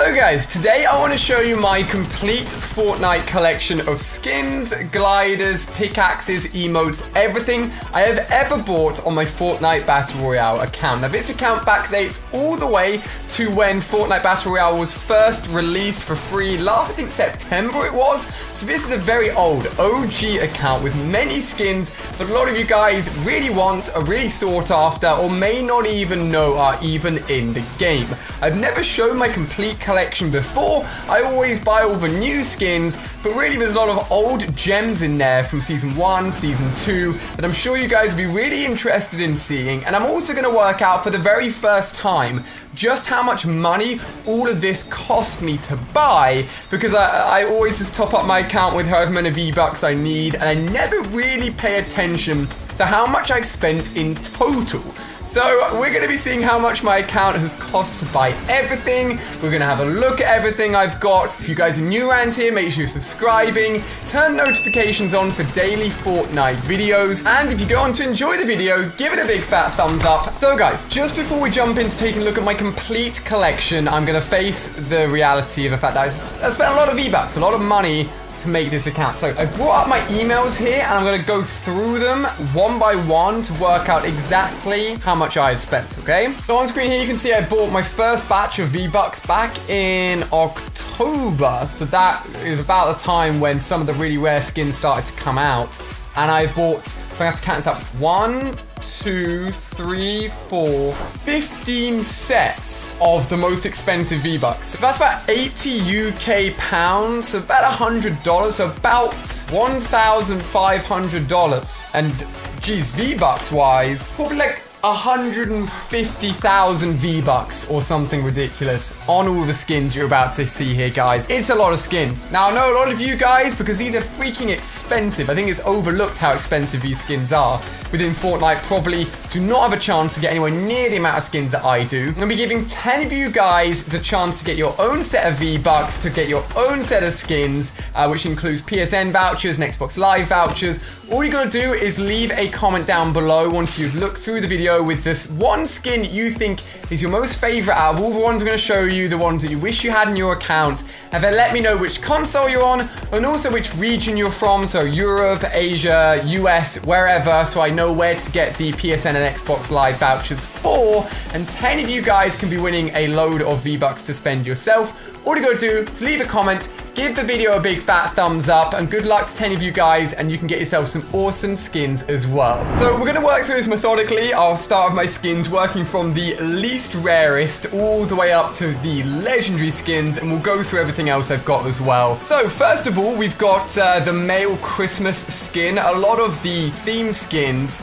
So guys, today I want to show you my complete Fortnite collection of skins, gliders, pickaxes, emotes, everything I have ever bought on my Fortnite Battle Royale account. Now this account backdates all the way to when Fortnite Battle Royale was first released for free last, I think September it was. So this is a very old OG account with many skins that a lot of you guys really want, are really sought after, or may not even know are even in the game. I've never shown my complete collection before. I always buy all the new skins, but really there's a lot of old gems in there from season 1, season 2 that I'm sure you guys will be really interested in seeing. And I'm also going to work out for the very first time just how much money all of this cost me to buy, because I always just top up my account with however many V-Bucks I need, and I never really pay attention to how much I've spent in total. So we're going to be seeing how much my account has cost to buy everything. We're going to have a look at everything I've got. If you guys are new around here, make sure you're subscribing, turn notifications on for daily Fortnite videos, and if you go on to enjoy the video, give it a big fat thumbs up. So guys, just before we jump into taking a look at my complete collection, I'm going to face the reality of the fact that I spent a lot of V-Bucks, a lot of money to make this account. So I brought up my emails here and I'm going to go through them one by one to work out exactly how much I had spent, okay? So on screen here you can see I bought my first batch of V-Bucks back in October. So that is about the time when some of the really rare skins started to come out. And I bought, so I have to count this up, 1, 2, 3, 4, 15 sets of the most expensive V-Bucks. So that's about 80 UK pounds, so about $100, so about $1,500. And geez, V-Bucks wise, probably like 150,000 V-Bucks or something ridiculous on all the skins you're about to see here, guys. It's a lot of skins. Now, I know a lot of you guys, because these are freaking expensive, I think it's overlooked how expensive these skins are within Fortnite, probably do not have a chance to get anywhere near the amount of skins that I do. I'm going to be giving 10 of you guys the chance to get your own set of V-Bucks, to get your own set of skins, which includes PSN vouchers and Xbox Live vouchers. All you got to do is leave a comment down below once you've looked through the video with this one skin you think is your most favorite out of all the ones I'm going to show you, the ones that you wish you had in your account, and then let me know which console you're on and also which region you're from, so Europe, Asia, US, wherever, so I know where to get the PSN and Xbox Live vouchers for, and 10 of you guys can be winning a load of V-Bucks to spend yourself. All you gotta do is leave a comment, give the video a big fat thumbs up, and good luck to 10 of you guys, and you can get yourself some awesome skins as well. So we're gonna work through this methodically. I'll start with my skins, working from the least rarest all the way up to the legendary skins, and we'll go through everything else I've got as well. So first of all, we've got the male Christmas skin. A lot of the theme skins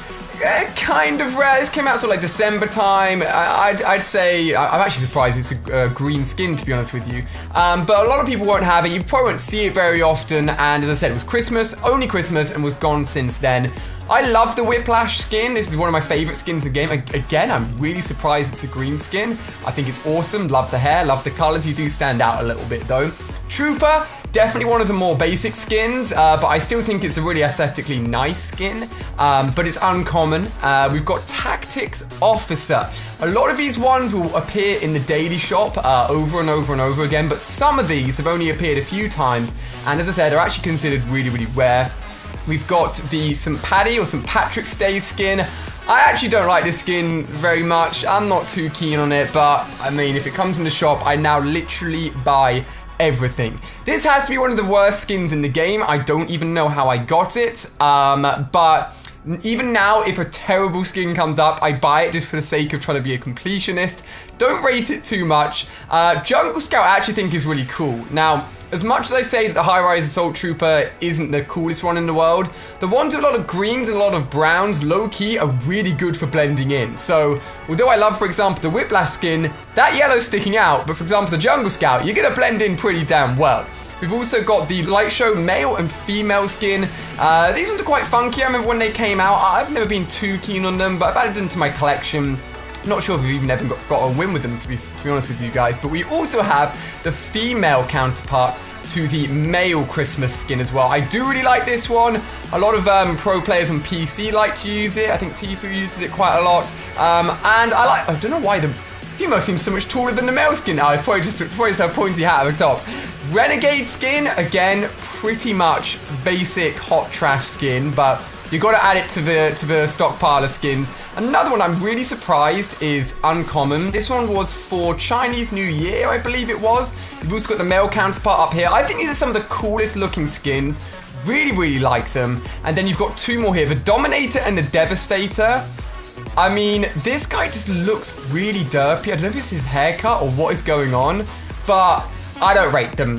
kind of rare. This came out sort of like December time. I'd say I'm actually surprised it's a green skin, to be honest with you. But a lot of people won't have it. You probably won't see it very often. And as I said, it was Christmas, only Christmas, and was gone since then. I love the Whiplash skin. This is one of my favorite skins in the game. Again, I'm really surprised it's a green skin. I think it's awesome. Love the hair, love the colors. You do stand out a little bit though. Trooper, definitely one of the more basic skins, but I still think it's a really aesthetically nice skin, but it's uncommon. We've got Tactics Officer. A lot of these ones will appear in the daily shop over and over and over again, but some of these have only appeared a few times, and as I said, are actually considered really, really rare. We've got the St. Paddy or St. Patrick's Day skin. I actually don't like this skin very much. I'm not too keen on it, but I mean, if it comes in the shop, I now literally buy everything. This has to be one of the worst skins in the game. I don't even know how I got it, but even now, if a terrible skin comes up, I buy it just for the sake of trying to be a completionist. Don't rate it too much. Jungle Scout I actually think is really cool. Now, as much as I say that the High-Rise Assault Trooper isn't the coolest one in the world, the ones with a lot of greens and a lot of browns, low-key, are really good for blending in. So, although I love, for example, the Whiplash skin, that yellow's sticking out, but for example, the Jungle Scout, you're gonna blend in pretty damn well. We've also got the Light Show male and female skin. These ones are quite funky. I remember when they came out, I've never been too keen on them, but I've added them to my collection. Not sure if we've even ever got a win with them, to be honest with you guys. But we also have the female counterparts to the male Christmas skin as well. I do really like this one. A lot of pro players on PC like to use it. I think Tifu uses it quite a lot. And I don't know why the Female seems so much taller than the male skin. Oh, it's probably just a pointy hat at the top. Renegade skin, again, pretty much basic hot trash skin, but you got to add it to the stockpile of skins. Another one I'm really surprised is uncommon. This one was for Chinese New Year, I believe it was. You've also got the male counterpart up here. I think these are some of the coolest looking skins. Really like them. And then you've got two more here, the Dominator and the Devastator. I mean, this guy just looks really derpy. I don't know if it's his haircut or what is going on, but I don't rate them.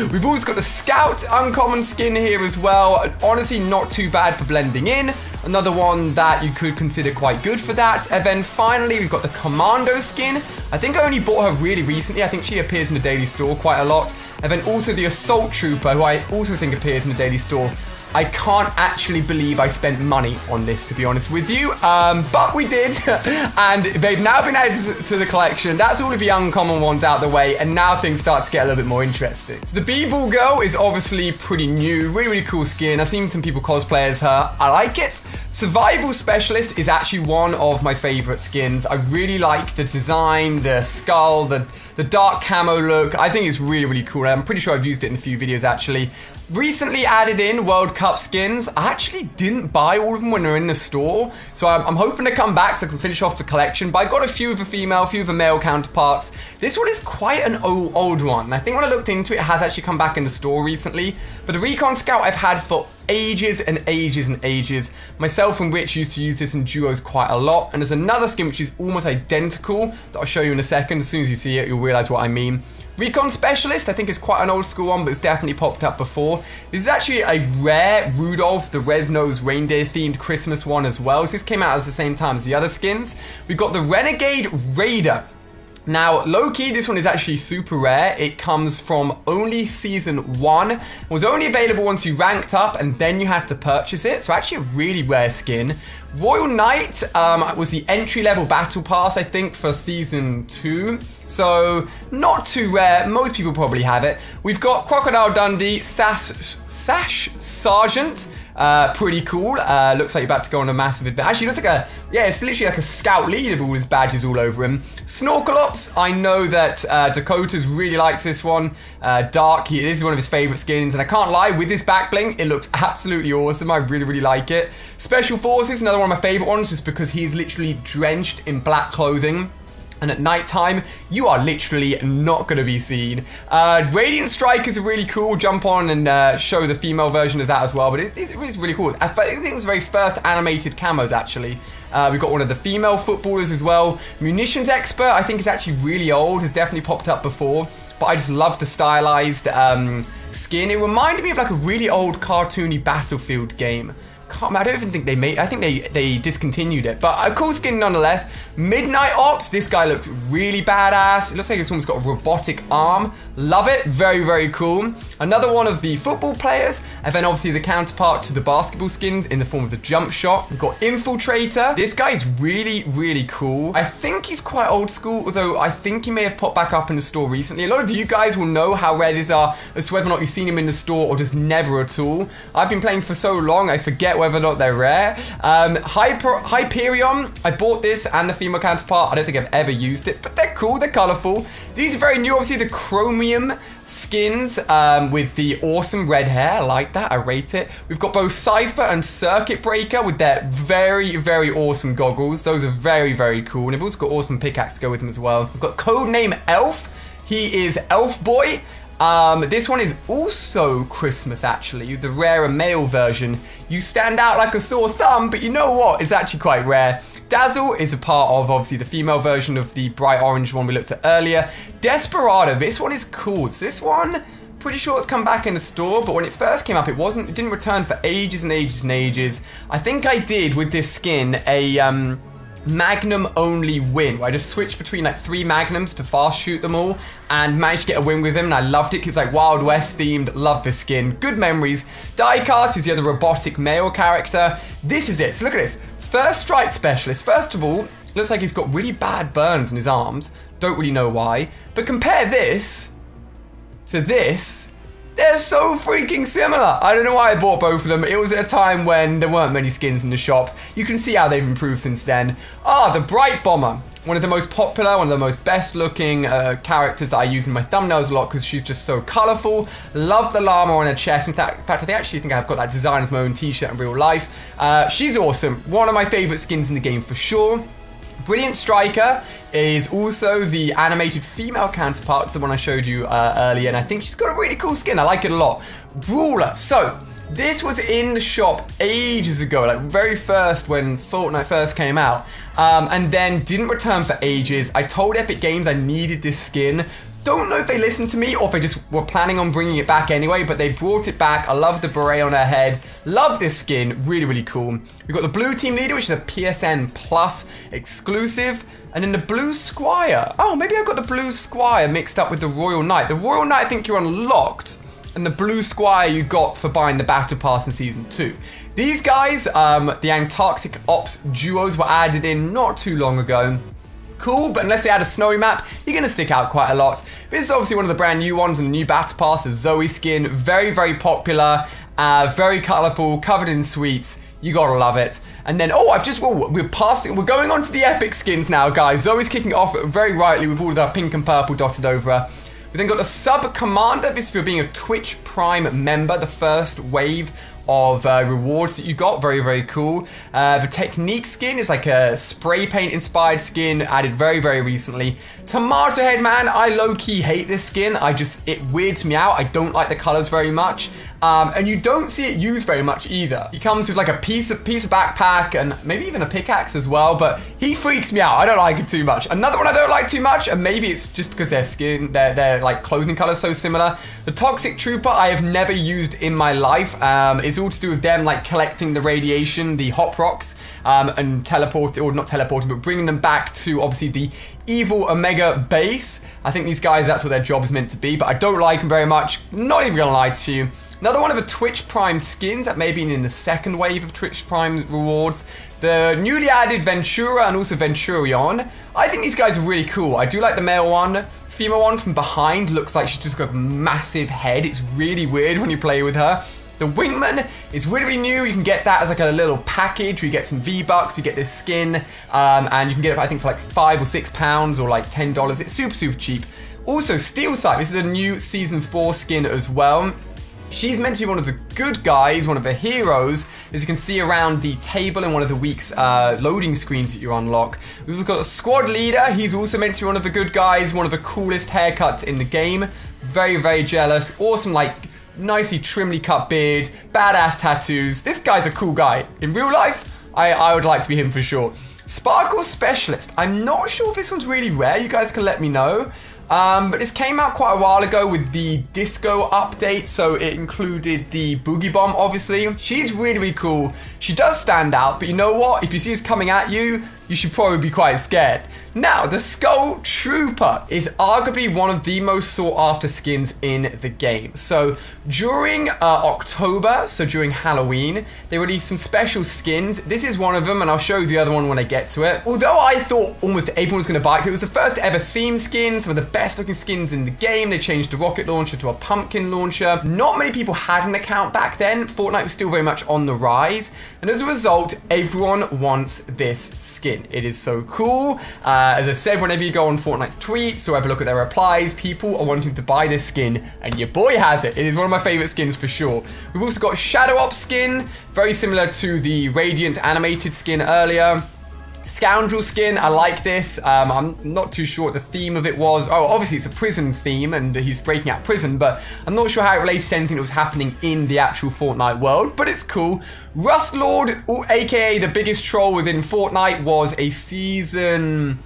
We've also got the Scout uncommon skin here as well. Honestly, not too bad for blending in. Another one that you could consider quite good for that. And then finally, we've got the Commando skin. I think I only bought her really recently. I think she appears in the daily store quite a lot. And then also the Assault Trooper, who I also think appears in the daily store. I can't actually believe I spent money on this, to be honest with you, but we did, and they've now been added to the collection. That's all of the uncommon ones out the way, and now things start to get a little bit more interesting. So the B-Ball Girl is obviously pretty new, really cool skin. I've seen some people cosplay as her. I like it. Survival Specialist is actually one of my favorite skins. I really like the design, the skull, the dark camo look. I think it's really cool. I'm pretty sure I've used it in a few videos actually. Recently added in World Cup skins. I actually didn't buy all of them when they're in the store, so I'm hoping to come back so I can finish off the collection, but I got a few of the female, a few of the male counterparts. This one is quite an old one. I think when I looked into it, it has actually come back in the store recently, but the Recon Scout I've had for ages and ages. Myself and Rich used to use this in duos quite a lot, and there's another skin which is almost identical that I'll show you in a second. As soon as you see it, you'll realize what I mean. Recon Specialist, I think is quite an old school one, but it's definitely popped up before. This is actually a rare Rudolph the Red-Nosed Reindeer themed Christmas one as well. So this came out at the same time as the other skins. We've got the Renegade Raider. Now, low-key, this one is actually super rare. It comes from only Season 1. It was only available once you ranked up, and then you had to purchase it. So actually a really rare skin. Royal Knight was the entry-level battle pass, I think, for Season 2. So, not too rare. Most people probably have it. We've got Crocodile Dundee, Sash Sergeant. Pretty cool. Looks like you're about to go on a massive adventure. Actually, looks like it's literally like a scout lead with all his badges all over him. Snorkelops, I know that Dakota's really likes this one. Dark, this is one of his favorite skins, and I can't lie, with this back bling, it looks absolutely awesome. I really like it. Special Forces, another one of my favorite ones, just because he's literally drenched in black clothing. And at nighttime, you are literally not going to be seen. Radiant Strikers are really cool. Jump on and show the female version of that as well. But it is really cool. I think it was the very first animated camos, actually. We've got one of the female footballers as well. Munitions Expert, I think is actually really old. Has definitely popped up before. But I just love the stylized skin. It reminded me of like a really old cartoony Battlefield game. I don't even think they made. I think they discontinued it, but a cool skin nonetheless. Midnight Ops. This guy looks really badass. It looks like it's almost got a robotic arm. Love it. Very cool. Another one of the football players, and then obviously the counterpart to the basketball skins in the form of the jump shot. We've got Infiltrator. This guy is really cool. I think he's quite old school, although I think he may have popped back up in the store recently. A lot of you guys will know how rare these are as to whether or not you've seen him in the store or just never at all. I've been playing for so long, I forget whether or not they're rare. Hyperion, I bought this and the female counterpart. I don't think I've ever used it, but they're cool, they're colorful. These are very new, obviously the chromium skins with the awesome red hair. I like that, I rate it. We've got both Cypher and Circuit Breaker with their very awesome goggles. Those are very cool, and they've also got awesome pickaxe to go with them as well. We've got Codename Elf. He is Elf Boy. This one is also Christmas, actually, the rarer male version. You stand out like a sore thumb, but you know what? It's actually quite rare. Dazzle is a part of, obviously, the female version of the bright orange one we looked at earlier. Desperado, this one is cool. So this one, pretty sure it's come back in the store, but when it first came up, it didn't return for ages and ages. I think I did, with this skin, a, Magnum only win, where I just switched between like 3 Magnums to fast shoot them all and managed to get a win with him, and I loved it because it's like Wild West themed. Love this skin, good memories. Diecast is the other robotic male character. This is it. So look at this. First Strike Specialist. First of all, looks like he's got really bad burns in his arms. Don't really know why, but compare this to this. They're so freaking similar. I don't know why I bought both of them. It was at a time when there weren't many skins in the shop. You can see how they've improved since then. The Bright Bomber. One of the most popular, one of the most best looking characters that I use in my thumbnails a lot because she's just so colorful. Love the llama on her chest. In fact, I actually think I've got that design as my own t-shirt in real life. She's awesome. One of my favorite skins in the game for sure. Brilliant Striker is also the animated female counterpart to the one I showed you earlier, and I think she's got a really cool skin. I like it a lot. Brawler. So, this was in the shop ages ago, like very first when Fortnite first came out, and then didn't return for ages. I told Epic Games I needed this skin. Don't know if they listened to me or if they just were planning on bringing it back anyway, but they brought it back. I love the beret on her head. Love this skin. Really, really cool. We've got the blue team leader, which is a PSN Plus exclusive. And then the blue squire. Oh, maybe I got the blue squire mixed up with the Royal Knight. The Royal Knight I think you unlocked, and the blue squire you got for buying the battle pass in season 2. These guys, the Antarctic Ops duos were added in not too long ago. Cool, but unless they add a snowy map, you're going to stick out quite a lot. This is obviously one of the brand new ones, and the new battle pass, the Zoe skin. Very, very popular, very colorful, covered in sweets. You gotta love it. And then, we're going on to the epic skins now, guys. Zoe's kicking off very rightly with all of our pink and purple dotted over her. We then got the Sub Commander. This is for being a Twitch Prime member, the first wave of rewards that you got. Very, very cool. The Technique skin is like a spray paint inspired skin added very, very recently. Tomato Head, man, I low-key hate this skin. It weirds me out. I don't like the colors very much. And you don't see it used very much either. He comes with like a piece of backpack and maybe even a pickaxe as well, but he freaks me out. I don't like it too much. Another one I don't like too much, and maybe it's just because their skin, their like clothing color is so similar. The Toxic Trooper I have never used in my life. It's all to do with them like collecting the radiation, the hot rocks, and but bringing them back to obviously the evil Omega base. I think these guys, that's what their job is meant to be, but I don't like them very much. Not even gonna lie to you. Another one of the Twitch Prime skins that may have been in the second wave of Twitch Prime rewards. The newly added Ventura and also Venturion. I think these guys are really cool. I do like the male one. Female one from behind looks like she's just got a massive head. It's really weird when you play with her. The Wingman is really, really new. You can get that as like a little package where you get some V-Bucks, you get this skin, and you can get it, I think, for like £5 or £6 or like $10. It's super, super cheap. Also, Steel Sight. This is a new Season 4 skin as well. She's meant to be one of the good guys, one of the heroes, as you can see around the table in one of the week's loading screens that you unlock. We've got a squad leader. He's also meant to be one of the good guys, one of the coolest haircuts in the game. Very, very jealous. Awesome, like, nicely trimly cut beard, badass tattoos. This guy's a cool guy. In real life, I would like to be him for sure. Sparkle Specialist. I'm not sure if this one's really rare. You guys can let me know. But this came out quite a while ago with the Disco update, so it included the Boogie Bomb, obviously. She's really, really cool. She does stand out, but you know what? If you see us coming at you, you should probably be quite scared. Now, the Skull Trooper is arguably one of the most sought after skins in the game. So during October, so during Halloween, they released some special skins. This is one of them, and I'll show you the other one when I get to it. Although I thought almost everyone was going to buy it, it was the first ever theme skin, some of the best looking skins in the game. They changed the rocket launcher to a pumpkin launcher. Not many people had an account back then. Fortnite was still very much on the rise, and as a result, everyone wants this skin. It is so cool. As I said, whenever you go on Fortnite's tweets or ever look at their replies, people are wanting to buy this skin, and your boy has it. It is one of my favorite skins for sure. We've also got Shadow Ops skin, very similar to the Radiant animated skin earlier. Scoundrel skin, I like this. I'm not too sure what the theme of it was. Oh, obviously it's a prison theme and he's breaking out prison, but I'm not sure how it relates to anything that was happening in the actual Fortnite world, but it's cool. Rust Lord, aka the biggest troll within Fortnite, was a season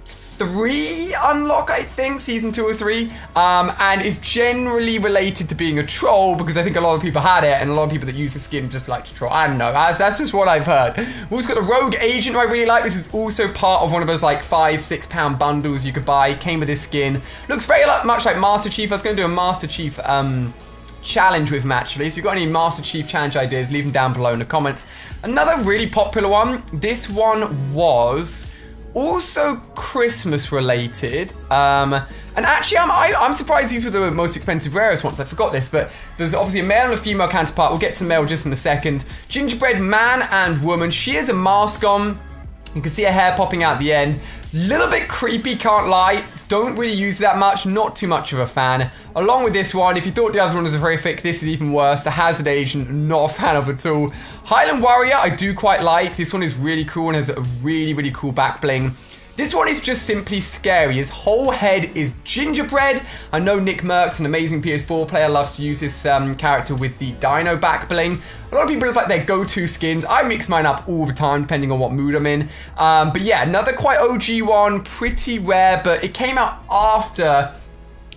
3 unlock, I think, season 2 or 3, and is generally related to being a troll because I think a lot of people had it and a lot of people that use the skin just like to troll. I don't know, that's just what I've heard. We've also got the Rogue Agent, who I really like. This is also part of one of those like £5-6 bundles you could buy. Came with this skin. Looks very much like Master Chief. I was going to do a Master Chief challenge with him actually, so if you've got any Master Chief challenge ideas, leave them down below in the comments. Another really popular one, this one was also Christmas related, and actually I'm surprised these were the most expensive, rarest ones. I forgot this, but there's obviously a male and a female counterpart. We'll get to the male just in a second. Gingerbread Man and Woman. She has a mask on. You can see a hair popping out the end. Little bit creepy, can't lie. Don't really use it that much, not too much of a fan. Along with this one, if you thought the other one was horrific, this is even worse. The Hazard Agent, not a fan of at all. Highland Warrior, I do quite like. This one is really cool and has a really, really cool back bling. This one is just simply scary. His whole head is gingerbread. I know Nick Merckx, an amazing PS4 player, loves to use this character with the dino back bling. A lot of people have like their go-to skins. I mix mine up all the time, depending on what mood I'm in. But yeah, another quite OG one, pretty rare, but it came out after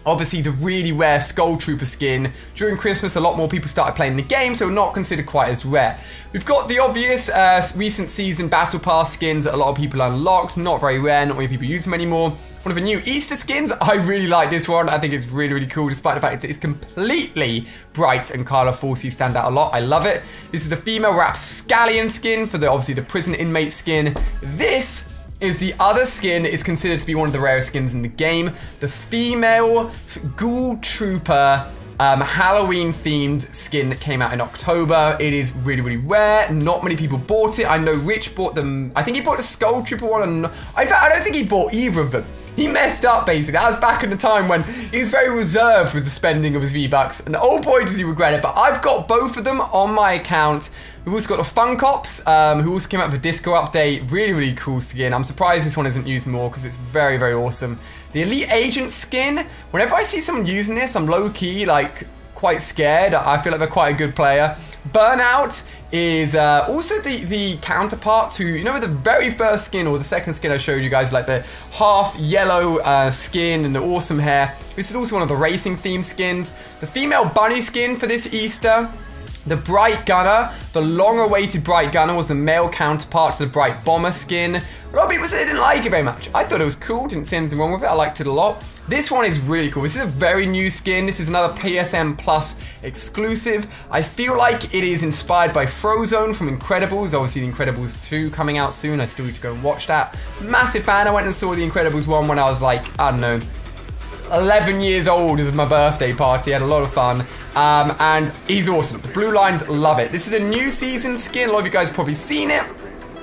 obviously the really rare Skull Trooper skin. During Christmas, a lot more people started playing the game, so not considered quite as rare. We've got the obvious recent season Battle Pass skins that a lot of people unlocked. Not very rare, not many people use them anymore. One of the new Easter skins, I really like this one. I think it's really, really cool, despite the fact it's completely bright and colourful, so you stand out a lot. I love it. This is the female rapscallion skin for obviously the prison inmate skin. This is the other skin is considered to be one of the rarest skins in the game. The female Ghoul Trooper Halloween themed skin that came out in October. It is really, really rare. Not many people bought it. I know Rich bought them. I think he bought the Skull Trooper one, and I don't think he bought either of them. He messed up, basically. That was back in the time when he was very reserved with the spending of his V-Bucks. And oh boy, does he regret it. But I've got both of them on my account. We've also got the Funkops, who also came out with a disco update. Really, really cool skin. I'm surprised this one isn't used more because it's very, very awesome. The Elite Agent skin, whenever I see someone using this, I'm low-key, like, quite scared. I feel like they're quite a good player. Burnout is also the counterpart to, you know, the very first skin or the second skin I showed you guys, like the half yellow skin and the awesome hair. This is also one of the racing themed skins. The female bunny skin for this Easter. The Bright Gunner, the long-awaited Bright Gunner, was the male counterpart to the Bright Bomber skin. A lot of people said they didn't like it very much. I thought it was cool, didn't see anything wrong with it. I liked it a lot. This one is really cool. This is a very new skin. This is another PSN Plus exclusive. I feel like it is inspired by Frozone from Incredibles. Obviously, The Incredibles 2 coming out soon. I still need to go and watch that. Massive fan. I went and saw The Incredibles 1 when I was like, I don't know, 11 years old as my birthday party. I had a lot of fun. And he's awesome. The Blue Lines love it. This is a new season skin. A lot of you guys have probably seen it.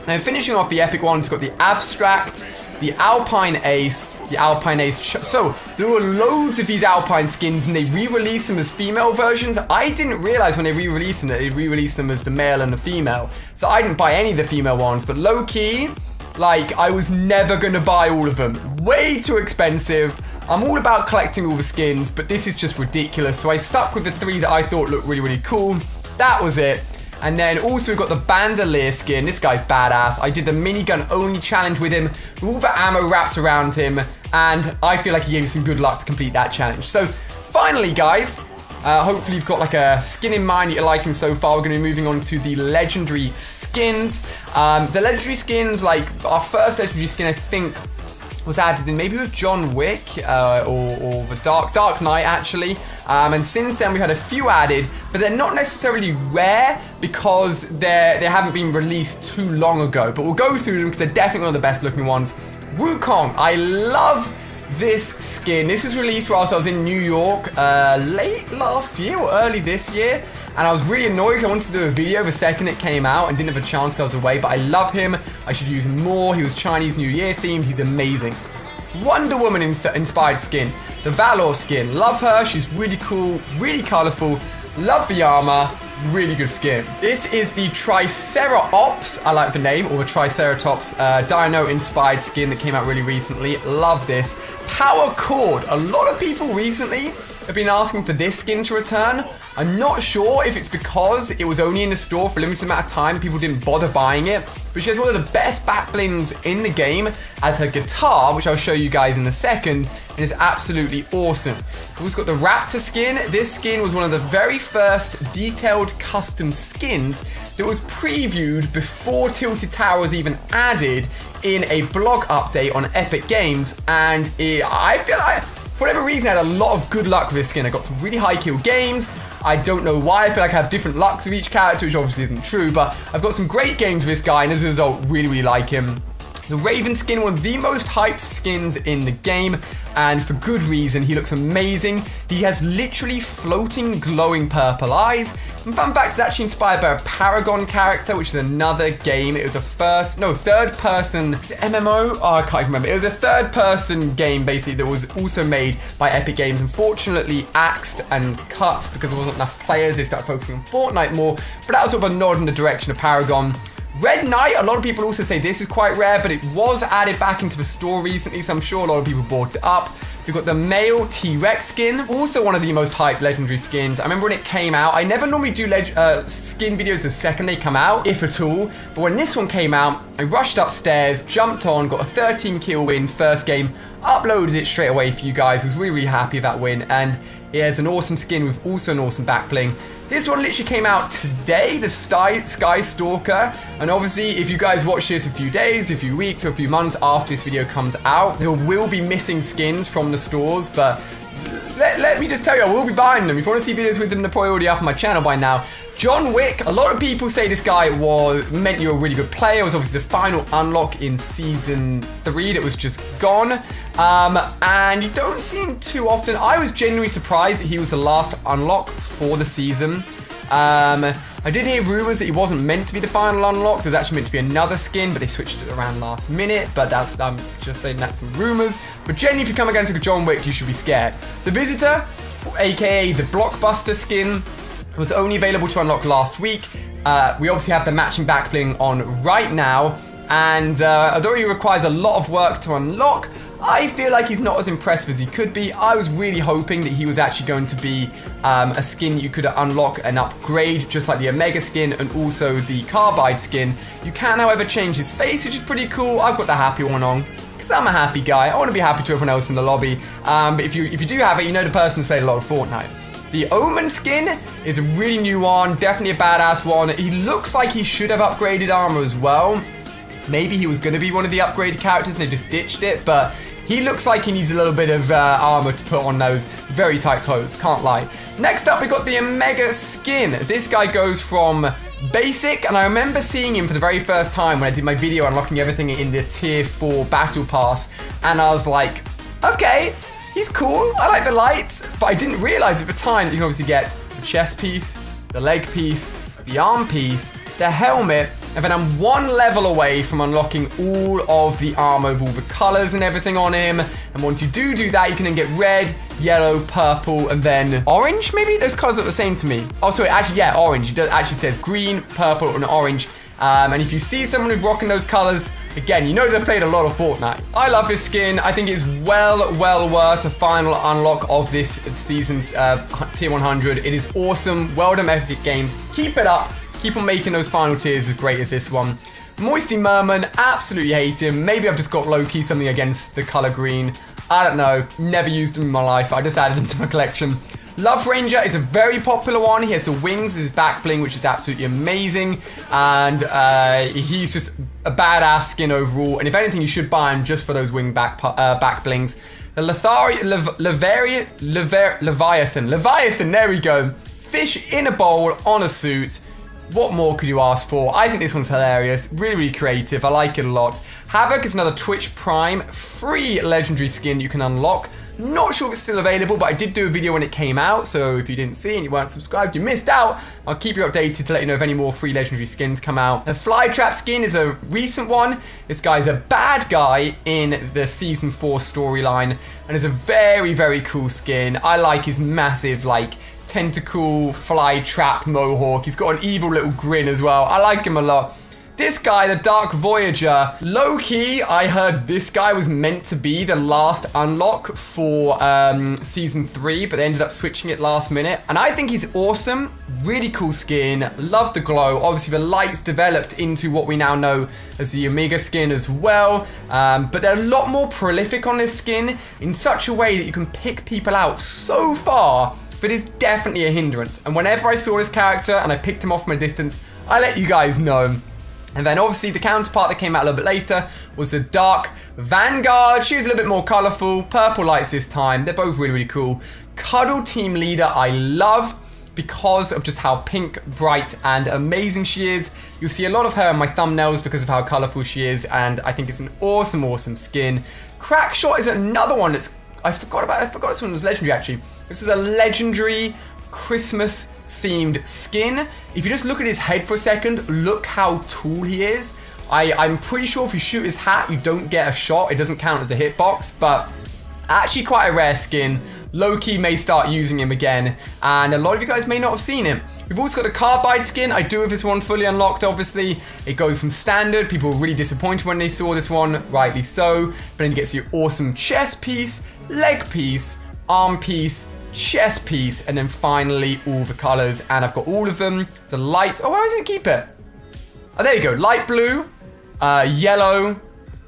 And finishing off the epic ones, we've got the Abstract, the Alpine Ace, the Alpine Ace. So there were loads of these Alpine skins and they re-released them as female versions. I didn't realize when they re-released them that they re-released them as the male and the female. So I didn't buy any of the female ones, but low-key, like, I was never gonna buy all of them. Way too expensive. I'm all about collecting all the skins, but this is just ridiculous. So I stuck with the 3 that I thought looked really, really cool. That was it. And then also we've got the Bandolier skin. This guy's badass. I did the minigun only challenge with him, with all the ammo wrapped around him, and I feel like he gave me some good luck to complete that challenge. So finally, guys, hopefully you've got like a skin in mind that you're liking so far. We're going to be moving on to the legendary skins. The legendary skins, like our first legendary skin, I think, was added in maybe with John Wick or the Dark Knight actually, and since then we had a few added, but they're not necessarily rare because they haven't been released too long ago, but we'll go through them because they're definitely one of the best looking ones. Wukong, I love this skin. This was released whilst I was in New York late last year or early this year, and I was really annoyed because I wanted to do a video the second it came out and didn't have a chance because I was away, but I love him. I should use him more. He was Chinese New Year themed. He's amazing. Wonder Woman inspired skin. The Valor skin. Love her. She's really cool, really colourful. Love the armor. Really good skin. This is the Triceratops, I like the name, or the Triceratops Dino inspired skin that came out really recently. Love this. Power Cord. A lot of people recently have been asking for this skin to return. I'm not sure if it's because it was only in the store for a limited amount of time, people didn't bother buying it, but she has one of the best back blings in the game as her guitar, which I'll show you guys in a second, and is absolutely awesome. We've also got the Raptor skin. This skin was one of the very first detailed custom skins that was previewed before Tilted Tower was even added in a blog update on Epic Games, and I feel like, for whatever reason, I had a lot of good luck with this skin. I got some really high kill games. I don't know why. I feel like I have different lucks with each character, which obviously isn't true, but I've got some great games with this guy, and as a result, really, really like him. The Raven skin, one of the most hyped skins in the game, and for good reason. He looks amazing. He has literally floating glowing purple eyes. And fun fact, it's actually inspired by a Paragon character, which is another game. It was a third person, was it MMO? Oh, I can't remember. It was a third person game basically that was also made by Epic Games. Unfortunately axed and cut because there wasn't enough players. They started focusing on Fortnite more, but that was sort of a nod in the direction of Paragon. Red Knight, a lot of people also say this is quite rare, but it was added back into the store recently, so I'm sure a lot of people bought it up. We've got the male T-Rex skin, also one of the most hyped legendary skins. I remember when it came out, I never normally do skin videos the second they come out, if at all, but when this one came out, I rushed upstairs, jumped on, got a 13 kill win, first game, uploaded it straight away for you guys, was really, really happy with that win, and it has an awesome skin with also an awesome back bling. This one literally came out today, the Sky Stalker. And obviously, if you guys watch this a few days, a few weeks, or a few months after this video comes out, there will be missing skins from the stores, but let me just tell you, I will be buying them. If you want to see videos with them, they're probably already up on my channel by now. John Wick, a lot of people say this guy meant you were a really good player. It was obviously the final unlock in Season 3 that was just gone. And you don't see him too often. I was genuinely surprised that he was the last unlock for the season. I did hear rumors that he wasn't meant to be the final unlock. There was actually meant to be another skin, but they switched it around last minute. But that's, I'm just saying that's some rumors. But generally, if you come against a John Wick, you should be scared. The Visitor, aka the Blockbuster skin, was only available to unlock last week. We obviously have the matching back bling on right now. And although he requires a lot of work to unlock, I feel like he's not as impressive as he could be. I was really hoping that he was actually going to be a skin you could unlock and upgrade, just like the Omega skin and also the Carbide skin. You can, however, change his face, which is pretty cool. I've got the happy one on, because I'm a happy guy. I want to be happy to everyone else in the lobby. But if you do have it, you know the person's played a lot of Fortnite. The Omen skin is a really new one, definitely a badass one. He looks like he should have upgraded armor as well. Maybe he was going to be one of the upgraded characters and they just ditched it, but he looks like he needs a little bit of armor to put on those very tight clothes, can't lie. Next up, we got the Omega skin. This guy goes from basic, and I remember seeing him for the very first time when I did my video unlocking everything in the tier 4 battle pass, and I was like, okay, he's cool, I like the lights, but I didn't realize at the time that you can obviously get the chest piece, the leg piece, the arm piece, the helmet, and then I'm one level away from unlocking all of the armor with all the colors and everything on him. And once you do that, you can then get red, yellow, purple, and then orange, maybe? Those colors are the same to me. Oh, sorry, actually, yeah, orange. It actually says green, purple, and orange. And if you see someone who's rocking those colors, again, you know they've played a lot of Fortnite. I love this skin. I think it's well worth the final unlock of this season's tier 100. It is awesome. Well done, Epic Games. Keep it up. Keep on making those final tiers as great as this one. Moisty Merman, absolutely hate him. Maybe I've just got low-key something against the color green. I don't know. Never used him in my life. I just added him to my collection. Love Ranger is a very popular one. He has the wings, his back bling, which is absolutely amazing. And he's just a badass skin overall. And if anything, you should buy him just for those wing back blings. The Leviathan, there we go. Fish in a bowl on a suit. What more could you ask for? I think this one's hilarious. Really, really creative. I like it a lot. Havoc is another Twitch Prime free legendary skin you can unlock. Not sure if it's still available, but I did do a video when it came out, so if you didn't see and you weren't subscribed, you missed out. I'll keep you updated to let you know if any more free legendary skins come out. The Flytrap skin is a recent one. This guy's a bad guy in the Season 4 storyline, and is a very, very cool skin. I like his massive, like, tentacle fly trap mohawk. He's got an evil little grin as well. I like him a lot. This guy, the Dark Voyager, low-key, I heard this guy was meant to be the last unlock for Season 3, but they ended up switching it last minute. And I think he's awesome. Really cool skin. Love the glow. Obviously, the lights developed into what we now know as the Omega skin as well. But they're a lot more prolific on this skin in such a way that you can pick people out so far, but it's definitely a hindrance. And whenever I saw this character and I picked him off from a distance, I let you guys know. And then obviously the counterpart that came out a little bit later was the Dark Vanguard. She was a little bit more colorful, purple lights this time. They're both really, really cool. Cuddle Team Leader, I love. because of just how pink, bright, and amazing she is. You'll see a lot of her in my thumbnails because of how colorful she is, and I think it's an awesome, awesome skin. Crackshot is another one that's, I forgot this one was legendary actually. This was a legendary Christmas themed skin. If you just look at his head for a second, look how tall he is. I'm pretty sure if you shoot his hat, you don't get a shot. It doesn't count as a hitbox, but actually quite a rare skin. Low-key may start using him again, and a lot of you guys may not have seen him. We've also got the Carbide skin. I do have this one fully unlocked, obviously. It goes from standard. People were really disappointed when they saw this one, rightly so. But then it gets you awesome chest piece, leg piece, arm piece, chest piece, and then finally all the colors. And I've got all of them. The lights. Oh, where was I going to keep it? Oh, there you go. Light blue, yellow,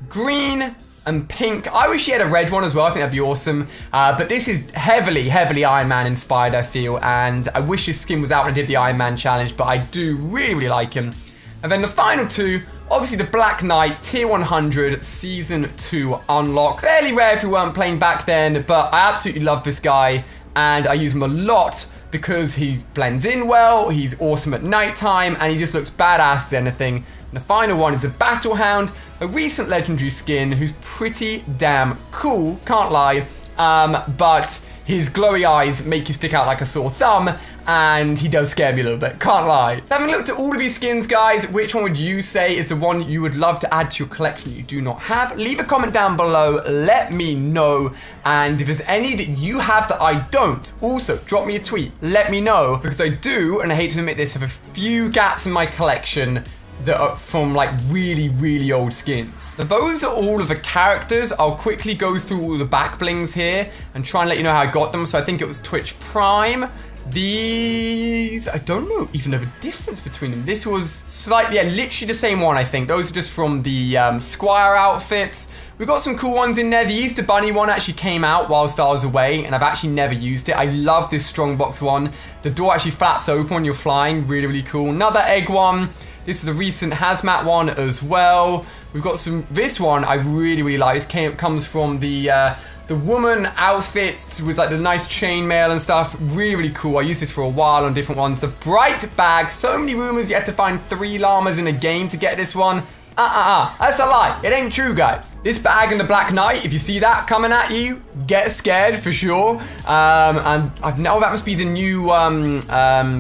green, and pink. I wish she had a red one as well. I think that'd be awesome. But this is heavily, heavily Iron Man inspired, I feel. And I wish his skin was out when I did the Iron Man challenge, but I do really, really like him. And then the final two, obviously the Black Knight Tier 100 Season 2 unlock. Fairly rare if you weren't playing back then, but I absolutely love this guy. And I use him a lot because he blends in well, he's awesome at nighttime, and he just looks badass as anything. And the final one is the Battle Hound, a recent legendary skin who's pretty damn cool, can't lie, but his glowy eyes make you stick out like a sore thumb, and he does scare me a little bit, can't lie. So having looked at all of these skins, guys, which one would you say is the one you would love to add to your collection that you do not have? Leave a comment down below, let me know, and if there's any that you have that I don't, also drop me a tweet, let me know, because I do, and I hate to admit this, have a few gaps in my collection that are from like really, really old skins. So those are all of the characters. I'll quickly go through all the back blings here and try and let you know how I got them. So I think it was Twitch Prime. These, I don't know even know the difference between them. This was slightly, yeah, literally the same one, I think. Those are just from the Squire outfits. We've got some cool ones in there. The Easter Bunny one actually came out whilst I was away, and I've actually never used it. I love this Strongbox one. The door actually flaps open when you're flying. Really, really cool. Another egg one. This is the recent Hazmat one as well. We've got some, this one I really, really like. This comes from the woman outfits with like the nice chainmail and stuff. Really, really cool. I used this for a while on different ones. The Bright Bag. So many rumors you had to find 3 llamas in a game to get this one. That's a lie. It ain't true, guys. This bag and the Black Knight, if you see that coming at you, get scared for sure. And I've now, that must be the new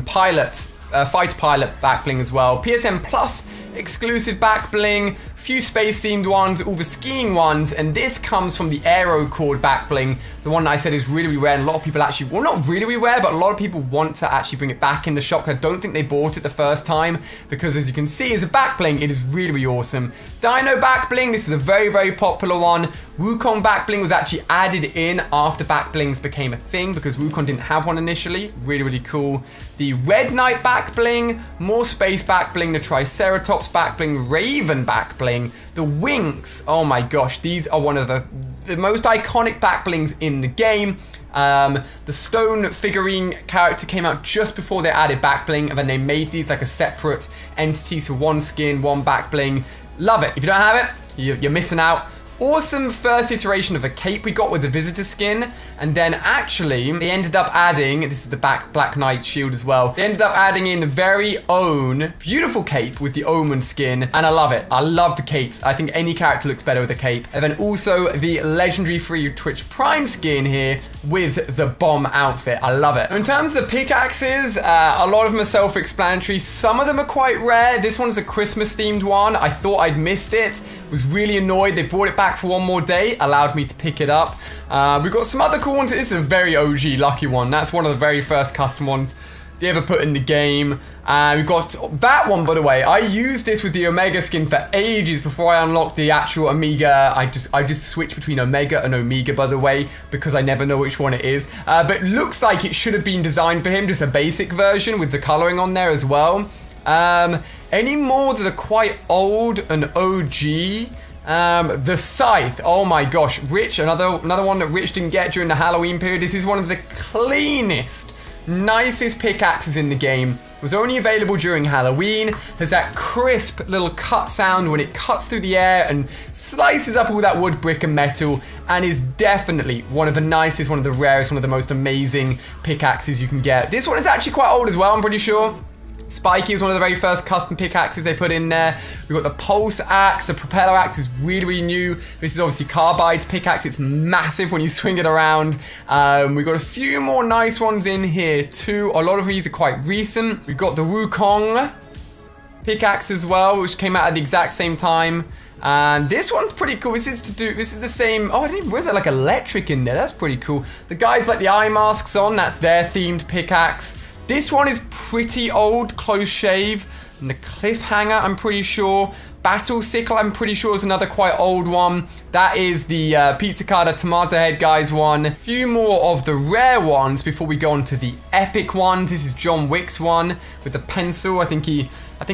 pilot. Fighter Pilot back bling as well. PSN Plus exclusive back bling. Few space themed ones, all the skiing ones, and this comes from the Aero Cord back bling, the one that I said is really, really rare, and a lot of people actually, well, not really, really rare, but a lot of people want to actually bring it back in the shop. I don't think they bought it the first time, because as you can see, as a back bling, it is really, really awesome. Dino back bling, this is a very, very popular one. Wukong back bling was actually added in after back blings became a thing, because Wukong didn't have one initially. Really, really cool. The Red Knight back bling, more space back bling, the Triceratops back bling, Raven back bling, the wings. Oh my gosh, these are one of the most iconic back blings in the game. The stone figurine character came out just before they added back bling, and then they made these like a separate entity, so one skin, one back bling. Love it. If you don't have it, you're missing out. Awesome first iteration of a cape we got with the visitor skin, and then actually they ended up adding, this is the Black Knight shield as well, they ended up adding in the very own beautiful cape with the Omen skin, and I love it. I love the capes. I think any character looks better with a cape. And then also the legendary free Twitch Prime skin here with the bomb outfit. I love it. In terms of the pickaxes, a lot of them are self-explanatory. Some of them are quite rare. This one's a Christmas themed one. I thought I'd missed it. Was really annoyed. They brought it back for one more day, allowed me to pick it up. We've got some other cool ones. This is a very OG lucky one. That's one of the very first custom ones they ever put in the game. We've got that one, by the way. I used this with the Omega skin for ages before I unlocked the actual Omega. I just switched between Omega and Omega, by the way, because I never know which one it is. But it looks like it should have been designed for him, just a basic version with the coloring on there as well. Any more that are quite old and OG? The Scythe. Oh my gosh. Rich, another one that Rich didn't get during the Halloween period. This is one of the cleanest nicest pickaxes in the game. It was only available during Halloween. There's that crisp little cut sound when it cuts through the air and slices up all that wood, brick, and metal, and is definitely one of the nicest, one of the rarest, one of the most amazing pickaxes you can get. This one is actually quite old as well, I'm pretty sure. Spiky was one of the very first custom pickaxes they put in there. We've got the pulse axe. The propeller axe is really, really new. This is obviously Carbide's pickaxe. It's massive when you swing it around. We've got a few more nice ones in here too. A lot of these are quite recent. We've got the Wukong pickaxe as well, which came out at the exact same time. And this one's pretty cool. This is the same. Oh, I didn't even realize that like electric in there. That's pretty cool. The guys like the eye masks on. That's their themed pickaxe. This one is pretty old, close shave. And the cliffhanger, I'm pretty sure. Battle sickle, I'm pretty sure, is another quite old one. That is the Pizzicato Tomato Head guys one. A few more of the rare ones before we go on to the epic ones. This is John Wick's one with the pencil. I think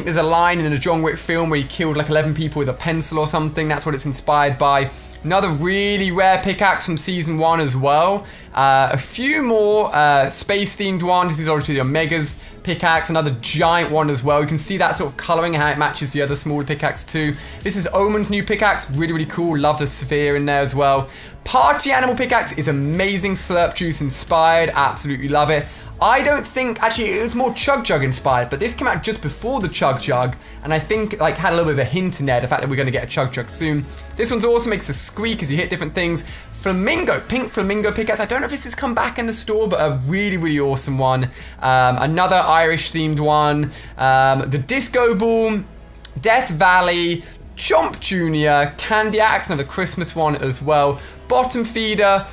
there's a line in a John Wick film where he killed like 11 people with a pencil or something. That's what it's inspired by. Another really rare pickaxe from Season 1 as well. A few more space-themed ones. This is obviously the Omega's pickaxe. Another giant one as well. You can see that sort of colouring, how it matches the other smaller pickaxe too. This is Omen's new pickaxe. Really, really cool. Love the sphere in there as well. Party Animal pickaxe is amazing. Slurp Juice inspired. Absolutely love it. I don't think, actually, it was more Chug Jug inspired, but this came out just before the Chug Jug, and I think like had a little bit of a hint in there, the fact that we're going to get a Chug Jug soon. This one's also makes a squeak as you hit different things. Flamingo, pink flamingo pickaxe. I don't know if this has come back in the store, but a really, really awesome one. Another Irish themed one. The Disco Ball, Death Valley, Chomp Jr., Candy Axe, another Christmas one as well. Bottom Feeder,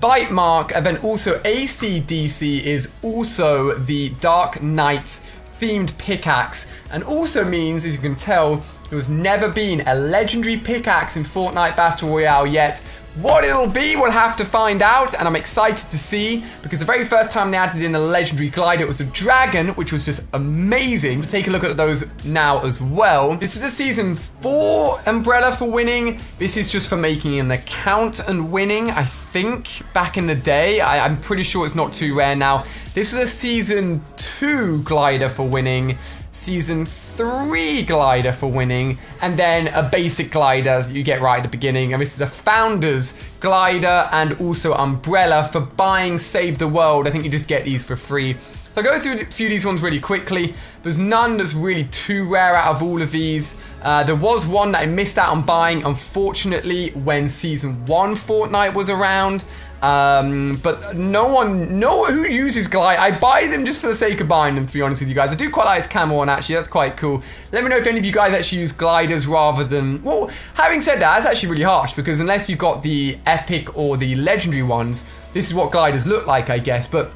Bite Mark, and then also AC/DC is also the Dark Knight themed pickaxe, and also means, as you can tell, there has never been a legendary pickaxe in Fortnite Battle Royale yet. What it'll be, we'll have to find out, and I'm excited to see, because the very first time they added in a legendary glider, it was a dragon, which was just amazing. So take a look at those now as well. This is a Season 4 umbrella for winning. This is just for making an account and winning, I think, back in the day. I'm pretty sure it's not too rare now. This was a Season 2 glider for winning. Season 3 glider for winning, and then a basic glider that you get right at the beginning. And this is a Founders glider and also umbrella for buying Save the World. I think you just get these for free. So I'll go through a few of these ones really quickly. There's none that's really too rare out of all of these. There was one that I missed out on buying, unfortunately, when Season 1 Fortnite was around. But who uses glide. I buy them just for the sake of buying them, to be honest with you guys. I do quite like this camel one, actually. That's quite cool. Let me know if any of you guys actually use gliders rather than... Well, having said that, that's actually really harsh, because unless you got the epic or the legendary ones, this is what gliders look like, I guess. But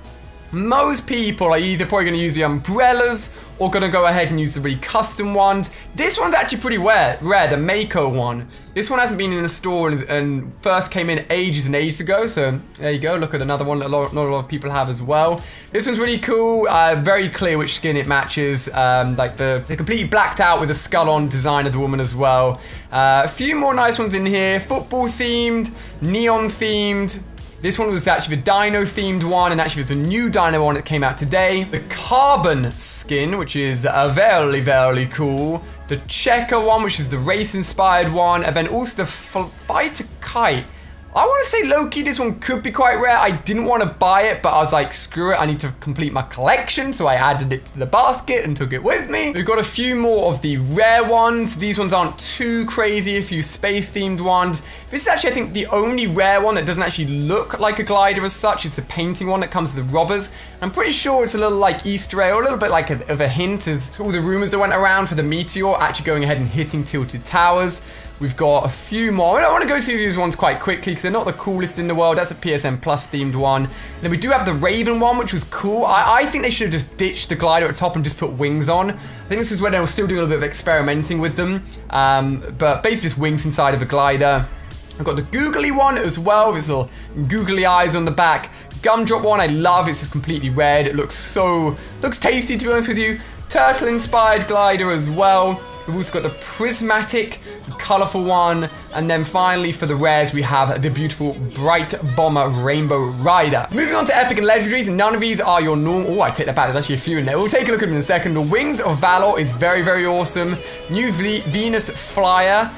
most people are either probably going to use the umbrellas or going to go ahead and use the really custom ones. This one's actually pretty rare, the Mako one. This one hasn't been in the store and first came in ages and ages ago, so there you go. Look at another one that not a lot of people have as well. This one's really cool, very clear which skin it matches. Like the completely blacked out with a skull on design of the woman as well. A few more nice ones in here. Football themed, neon themed. This one was actually the Dino themed one, and actually there's a new Dino one that came out today. The Carbon skin, which is very, very cool. The Checker one, which is the race inspired one, and then also the Fighter Kite. I want to say low-key this one could be quite rare. I didn't want to buy it, but I was like, screw it, I need to complete my collection, so I added it to the basket and took it with me. We've got a few more of the rare ones. These ones aren't too crazy, a few space-themed ones. This is actually, I think, the only rare one that doesn't actually look like a glider as such. It's the painting one that comes with the robbers. I'm pretty sure it's a little like Easter egg, or a little bit like of a hint as to all the rumors that went around for the meteor actually going ahead and hitting Tilted Towers. We've got a few more. I want to go through these ones quite quickly because they're not the coolest in the world. That's a PSN Plus themed one. Then we do have the Raven one, which was cool. I think they should have just ditched the glider at the top and just put wings on. I think this is where they were still doing a little bit of experimenting with them. But basically just wings inside of a glider. I've got the googly one as well, with its little googly eyes on the back. Gumdrop one I love. It's just completely red. It looks tasty, to be honest with you. Turtle inspired glider as well. We've also got the prismatic, colorful one. And then finally for the rares, we have the beautiful Bright Bomber Rainbow Rider. Moving on to epic and legendaries, none of these are your normal. Oh, I take that back. There's actually a few in there. We'll take a look at them in a second. The Wings of Valor is very, very awesome. New Venus Flyer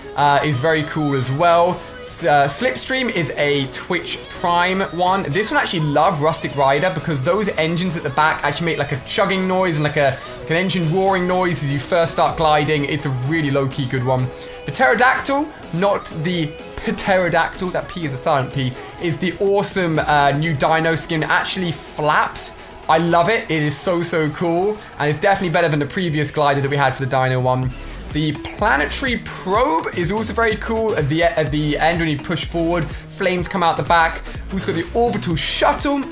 is very cool as well. Slipstream is a Twitch Prime one. This one actually love Rustic Rider because those engines at the back actually make like a chugging noise and like an engine roaring noise as you first start gliding. It's a really low-key good one. The Pterodactyl, not the Pterodactyl, that P is a silent P, is the awesome new dino skin. It actually flaps. I love it. It is so, so cool. And it's definitely better than the previous glider that we had for the dino one. The Planetary Probe is also very cool at the end when you push forward. Flames come out the back. We've also got the Orbital Shuttle,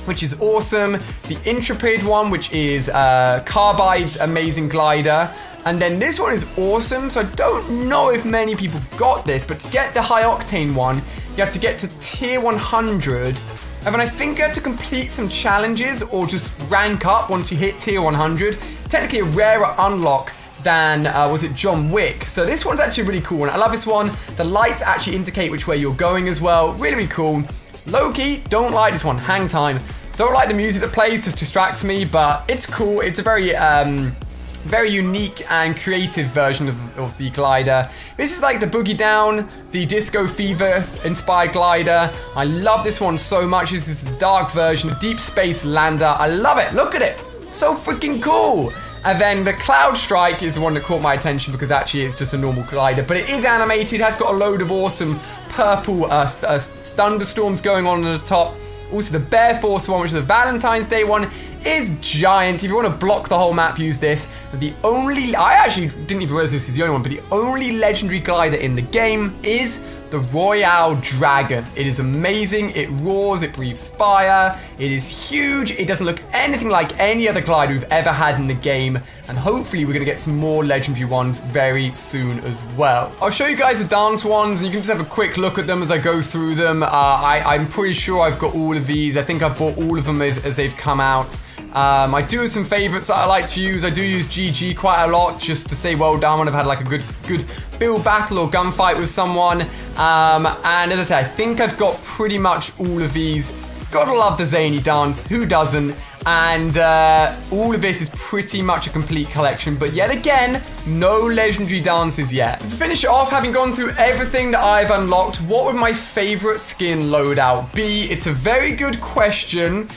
which is awesome. The Intrepid one, which is Carbide's amazing glider. And then this one is awesome. So I don't know if many people got this, but to get the High Octane one, you have to get to tier 100. And then I think you have to complete some challenges or just rank up once you hit tier 100. Technically a rarer unlock than, was it John Wick? So this one's actually a really cool one. I love this one. The lights actually indicate which way you're going as well. Really, really cool. Low-key, don't like this one. Hang time. Don't like the music that plays, just distracts me, but it's cool. It's a very, very unique and creative version of the glider. This is like the Boogie Down, the Disco Fever inspired glider. I love this one so much. This is a dark version, Deep Space Lander. I love it. Look at it. So freaking cool. And then the Cloud Strike is the one that caught my attention because actually it's just a normal glider, but it is animated, has got a load of awesome purple thunderstorms going on the top. Also the Bear Force one, which is the Valentine's Day one, is giant. If you want to block the whole map, use this. The only, I actually didn't even realize this is the only one, but the only legendary glider in the game is the Royale Dragon. It is amazing. It roars, it breathes fire. It is huge. It doesn't look anything like any other glider we've ever had in the game. And hopefully we're gonna get some more legendary ones very soon as well. I'll show you guys the dance ones and you can just have a quick look at them as I go through them. I'm pretty sure I've got all of these. I think I've bought all of them as they've come out. I do have some favorites that I like to use. I do use GG quite a lot just to say well done when I've had like a good build battle or gunfight with someone. And as I said, I think I've got pretty much all of these. Gotta love the zany dance, who doesn't? And all of this is pretty much a complete collection, but yet again, no legendary dances yet. So to finish it off, having gone through everything that I've unlocked, what would my favorite skin loadout be? It's a very good question.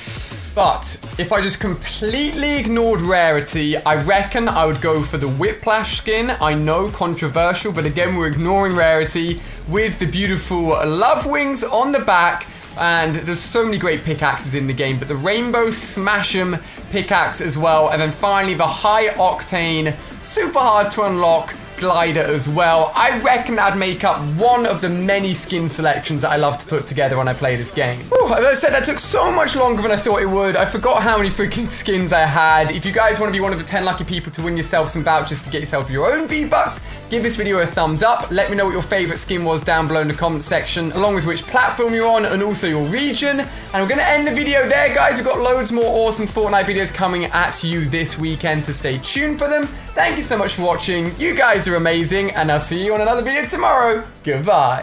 But if I just completely ignored rarity, I reckon I would go for the Whiplash skin. I know, controversial, but again, we're ignoring rarity with the beautiful love wings on the back. And there's so many great pickaxes in the game, but the Rainbow Smash'em pickaxe as well. And then finally, the High Octane, super hard to unlock glider as well. I reckon that'd make up one of the many skin selections that I love to put together when I play this game. Whew, as I said, that took so much longer than I thought it would. I forgot how many freaking skins I had. If you guys want to be one of the 10 lucky people to win yourself some vouchers to get yourself your own V-Bucks, give this video a thumbs up. Let me know what your favorite skin was down below in the comment section, along with which platform you're on and also your region. And we're going to end the video there, guys. We've got loads more awesome Fortnite videos coming at you this weekend, so stay tuned for them. Thank you so much for watching. You guys are amazing, and I'll see you on another video tomorrow. Goodbye.